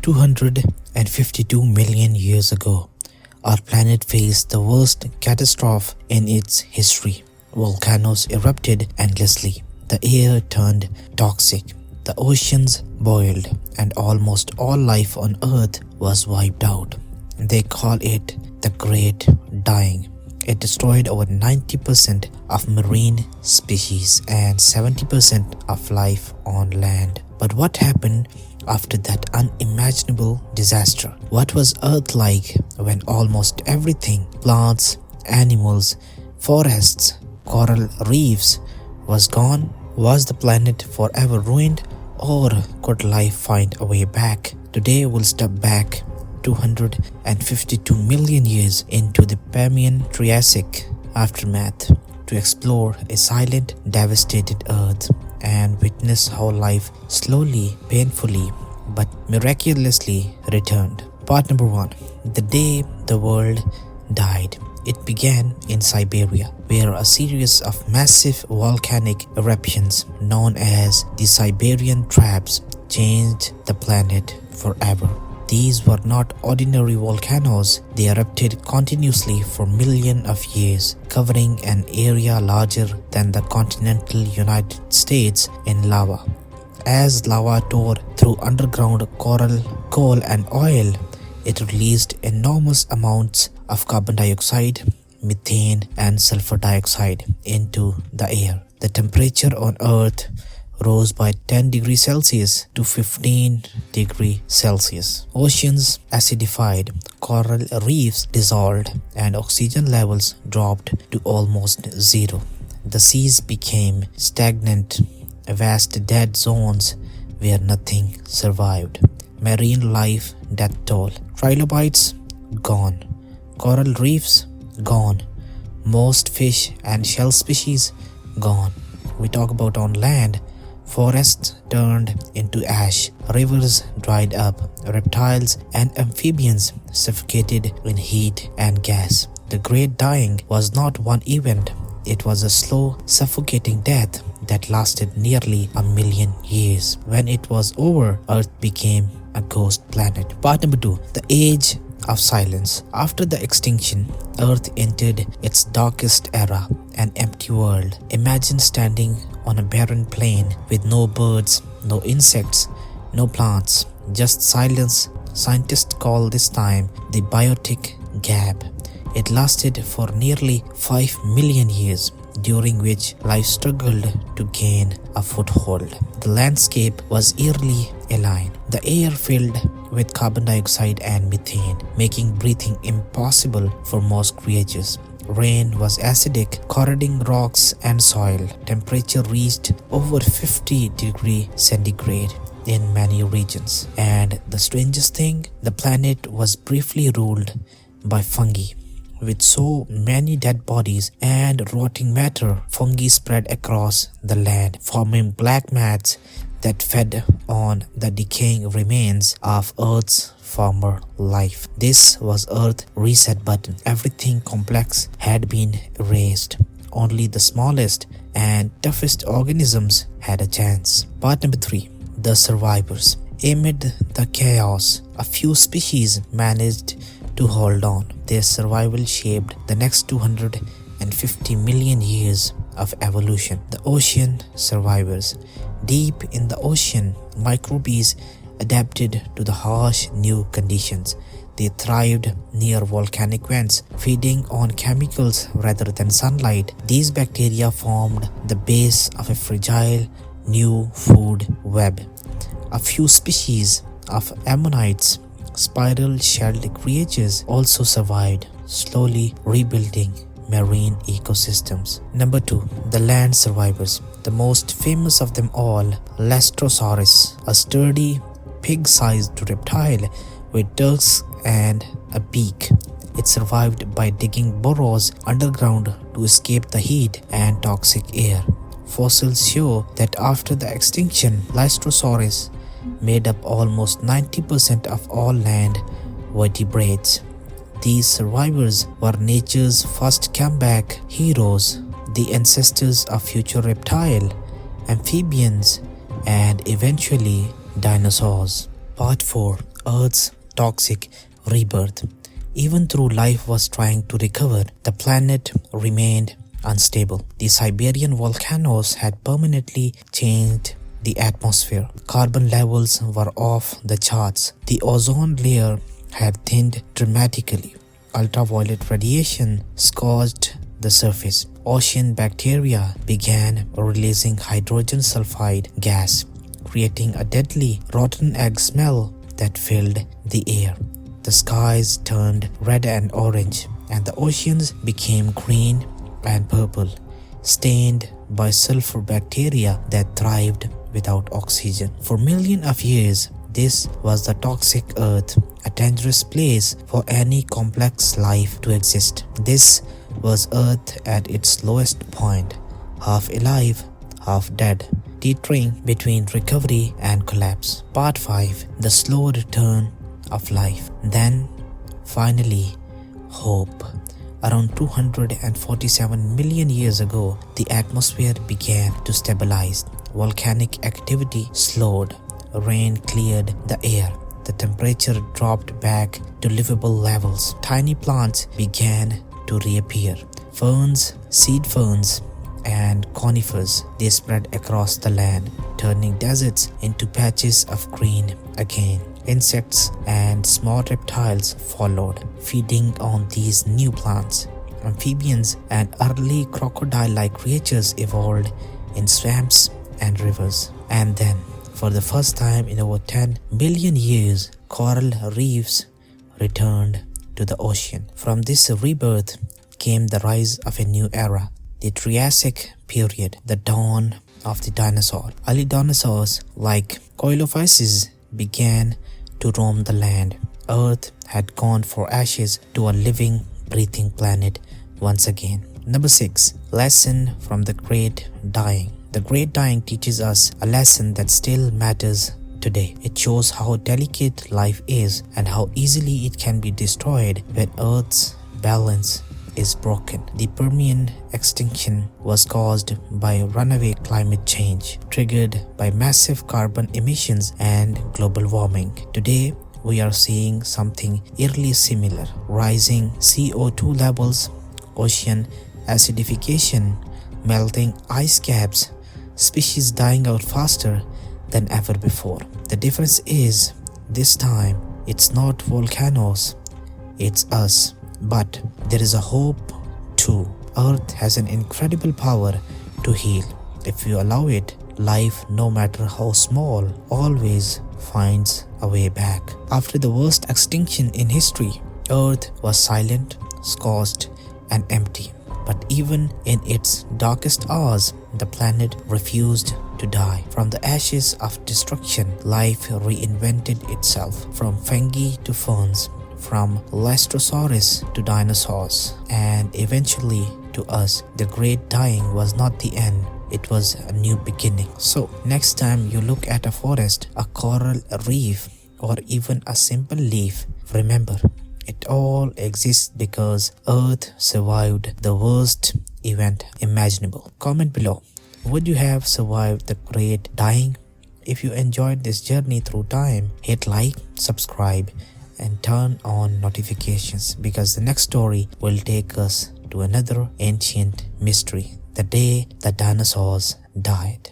252 million years ago, our planet faced the worst catastrophe in its history. Volcanoes erupted endlessly, the air turned toxic, the oceans boiled, and almost all life on Earth was wiped out. They call it the Great Dying. It destroyed over 90% of marine species and 70% of life on land. But what happened after that unimaginable disaster? What was Earth like when almost everything, plants, animals, forests, coral reefs, was gone? Was the planet forever ruined, or could life find a way back? Today we'll step back 252 million years into the Permian Triassic aftermath to explore a silent, devastated Earth and witness how life slowly, painfully, but miraculously returned. Part number 1. The day the world died. It began in Siberia, where a series of massive volcanic eruptions known as the Siberian Traps changed the planet forever. These were not ordinary volcanoes. They erupted continuously for millions of years, covering an area larger than the continental United States in lava. As lava tore through underground coral, coal and oil, it released enormous amounts of carbon dioxide, methane and sulfur dioxide into the air. The temperature on Earth rose by 10 degrees Celsius to 15 degrees Celsius. Oceans acidified, coral reefs dissolved, and oxygen levels dropped to almost zero. The seas became stagnant, vast dead zones where nothing survived. Marine life death toll. Trilobites gone. Coral reefs gone. Most fish and shell species gone. We talk about on land. Forests turned into ash, rivers dried up, reptiles and amphibians suffocated in heat and gas. The Great Dying was not one event, it was a slow, suffocating death that lasted nearly a million years. When it was over, Earth became a ghost planet. Part number 2. The Age of Silence. After the extinction, Earth entered its darkest era, an empty world. Imagine standing on a barren plain with no birds, no insects, no plants, just silence. Scientists call this time the biotic gap. It lasted for nearly 5 million years, during which life struggled to gain a foothold. The landscape was eerily alien. The air filled with carbon dioxide and methane, making breathing impossible for most creatures. Rain was acidic, corroding rocks and soil. Temperature reached over 50 degrees centigrade in many regions. And the strangest thing, the planet was briefly ruled by fungi. With so many dead bodies and rotting matter, fungi spread across the land, forming black mats that fed on the decaying remains of Earth's former life. This was Earth's reset button. Everything complex had been erased. Only the smallest and toughest organisms had a chance. Part number 3. The Survivors. Amid the chaos, a few species managed to hold on. Their survival shaped the next 250 million years of evolution. The ocean survivors. Deep in the ocean, microbes adapted to the harsh new conditions. They thrived near volcanic vents, feeding on chemicals rather than sunlight. These bacteria formed the base of a fragile new food web. A few species of ammonites, spiral-shelled creatures, also survived, slowly rebuilding marine ecosystems. Number 2. The land survivors. The most famous of them all, Lystrosaurus, a sturdy, pig-sized reptile with tusks and a beak. It survived by digging burrows underground to escape the heat and toxic air. Fossils show that after the extinction, Lystrosaurus made up almost 90% of all land vertebrates. These survivors were nature's first comeback heroes, the ancestors of future reptile, amphibians, and eventually dinosaurs. Part 4. Earth's toxic rebirth. Even though life was trying to recover, the planet remained unstable. The Siberian volcanoes had permanently changed the atmosphere. Carbon levels were off the charts. The ozone layer had thinned dramatically. Ultraviolet radiation scorched the surface. Ocean bacteria began releasing hydrogen sulfide gas, creating a deadly rotten egg smell that filled the air. The skies turned red and orange, and the oceans became green and purple, stained by sulfur bacteria that thrived without oxygen. For millions of years, this was the toxic Earth, a dangerous place for any complex life to exist. This was Earth at its lowest point, half alive, half dead, teetering between recovery and collapse. Part 5. The Slow Return of Life. Then, finally, hope. Around 247 million years ago, the atmosphere began to stabilize. Volcanic activity slowed. Rain cleared the air. The temperature dropped back to livable levels. Tiny plants began to reappear. Ferns, seed ferns, and conifers, they spread across the land, turning deserts into patches of green again. Insects and small reptiles followed, feeding on these new plants. Amphibians and early crocodile-like creatures evolved in swamps and rivers. And then, for the first time in over 10 billion years, coral reefs returned to the ocean. From this rebirth came the rise of a new era, the Triassic period, the dawn of the dinosaur. Early dinosaurs like Coelophysis began to roam the land. Earth had gone for ashes to a living, breathing planet once again. Number 6. Lesson from the Great Dying. The Great Dying teaches us a lesson that still matters today. It shows how delicate life is and how easily it can be destroyed when Earth's balance is broken. The Permian extinction was caused by runaway climate change, triggered by massive carbon emissions and global warming. Today, we are seeing something eerily similar. Rising CO2 levels, ocean acidification, melting ice caps, species dying out faster than ever before. The difference is, this time, it's not volcanoes, it's us. But there is a hope too. Earth has an incredible power to heal. If you allow it, life, no matter how small, always finds a way back. After the worst extinction in history, Earth was silent, scorched, and empty. But even in its darkest hours, the planet refused to die. From the ashes of destruction, life reinvented itself. From fungi to ferns, from Lystrosaurus to dinosaurs, and eventually to us. The Great Dying was not the end, it was a new beginning. So, next time you look at a forest, a coral reef, or even a simple leaf, remember, it all exists because Earth survived the worst event imaginable. Comment below, would you have survived the Great Dying? If you enjoyed this journey through time, hit like, subscribe, and turn on notifications, because the next story will take us to another ancient mystery, the day the dinosaurs died.